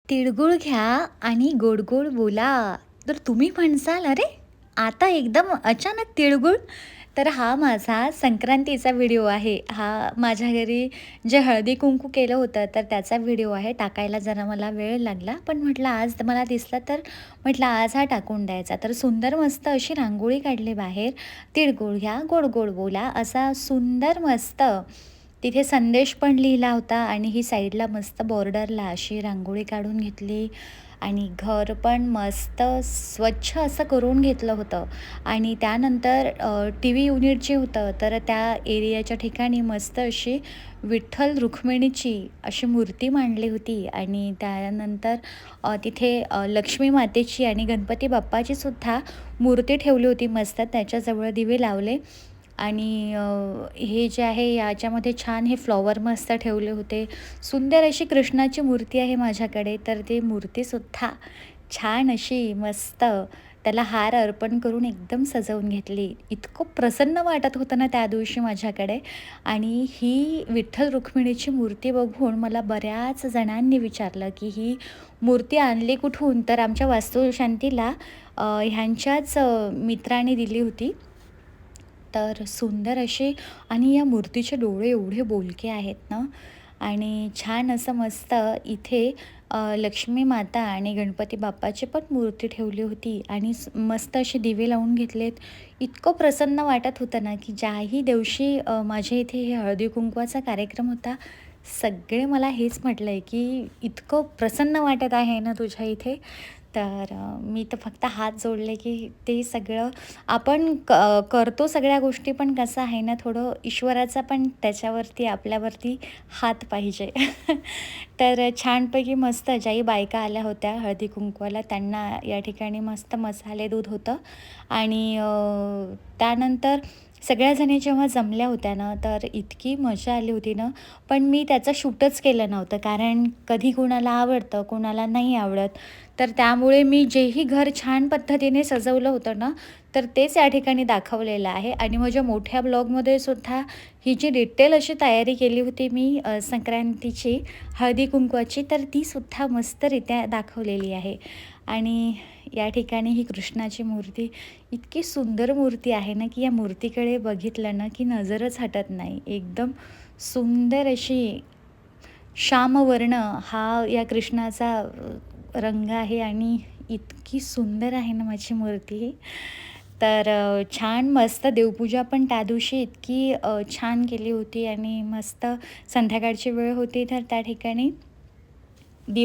तिळगुळ घ्या आणि गोड गोड बोला. तर तुम्ही म्हणसाल, "अरे, आता एकदम अचानक तिळगुळ?" तर हा माझा संक्रांतीचा व्हिडिओ आहे. हा माझ्या घरी जे हळदी-कुंकू केलं होतं, तर त्याचा व्हिडिओ आहे. टाकायला जरा मला वेळ लागला, पण म्हटलं आज मला दिसला, तर म्हटलं आज हा टाकून द्यायचा. तर सुंदर मस्त अशी रांगोळी काढली बाहेर. "तिळगुळ घ्या, गोड गोड बोला." असा सुंदर मस्त तिथे संदेश पण लिहिला होता आणि ही साईडला मस्त बॉर्डरला अशी रांगोळी काढून घेतली आणि घर पण मस्त स्वच्छ असं करून घेतलं होतं. आणि त्यानंतर टी व्ही युनिट जे होतं, तर त्या एरियाच्या ठिकाणी मस्त अशी विठ्ठल रुक्मिणीची अशी मूर्ती मांडली होती आणि त्यानंतर तिथे लक्ष्मी मातेची आणि गणपती बाप्पाची सुद्धा मूर्ती ठेवली होती मस्त. त्याच्याजवळ दिवे लावले आणि हे जे आहे याच्यामध्ये छान हे फ्लॉवर मस्त ठेवले होते. सुंदर अशी कृष्णाची मूर्ती आहे माझ्याकडे, तर ती मूर्तीसुद्धा छान अशी मस्त त्याला हार अर्पण करून एकदम सजवून घेतली. इतकं प्रसन्न वाटत होतं ना त्या दिवशी माझ्याकडे. आणि ही विठ्ठल रुक्मिणीची मूर्ती बघून मला बऱ्याच जणांनी विचारलं, की "ही मूर्ती आणली कुठून?" तर आमच्या वास्तुशांतीला ह्यांच्याच मित्राने दिली होती. तर सुंदर असे आणि या मूर्तीचे डोळे एवढे बोलके आहेत ना आणि छान असं मस्त इथे लक्ष्मी माता आणि गणपती बाप्पाची पण मूर्ती ठेवली होती आणि मस्त असे दिवे लावून घेतलेत. इतकं प्रसन्न वाटत होतं ना, की ज्याही दिवशी माझ्या इथे हे हळदी-कुंकवाचा कार्यक्रम होता, सगळे मला हेच म्हटलंय, की "इतकं प्रसन्न वाटत आहे ना तुझ्या इथे." तर मी तर फक्त हात जोडले, की ते सगळं आपण करतो सगळ्या गोष्टी, पण कसं आहे ना, थोडं ईश्वराचा पण त्याच्यावरती आपल्यावरती हात पाहिजे. तर छानपैकी मस्त ज्याही बायका आल्या होत्या हळदी-कुंकवाला, त्यांना या ठिकाणी मस्त मसाले दूध होतं आणि त्यानंतर सगळ्या जेव्हा जमल्या होत्या ना, तर इतकी मजा आली होती ना, पण मी त्याचं शूटच केलं नव्हतं. कारण कधी कुणाला आवडतं, कुणाला नाही आवडत. तर त्यामुळे मी जेही घर छान पद्धतीने सजवलं होतं ना, तर तेच या ठिकाणी दाखवलेलं आहे आणि माझ्या मोठ्या ब्लॉगमध्ये सुद्धा ही जी डिटेल अशी तयारी केली होती मी संक्रांतीची, हळदी-कुंकवाची, तर ती सुद्धा मस्तरित्या दाखवलेली आहे. आणि या ठिकाणी ही कृष्णाची मूर्ती इतकी सुंदर मूर्ती आहे ना, की या मूर्तीकडे बघितलं ना, की नजरच हटत नाही. एकदम सुंदर अशी श्यामवर्ण हा या कृष्णाचा रंग आहे आणि इतकी सुंदर आहे ना माझी मूर्ती ही. तर छान मस्त देवपूजा पण त्या दिवशी इतकी छान केली होती आणि मस्त संध्याकाळची वेळ होती, तर त्या ठिकाणी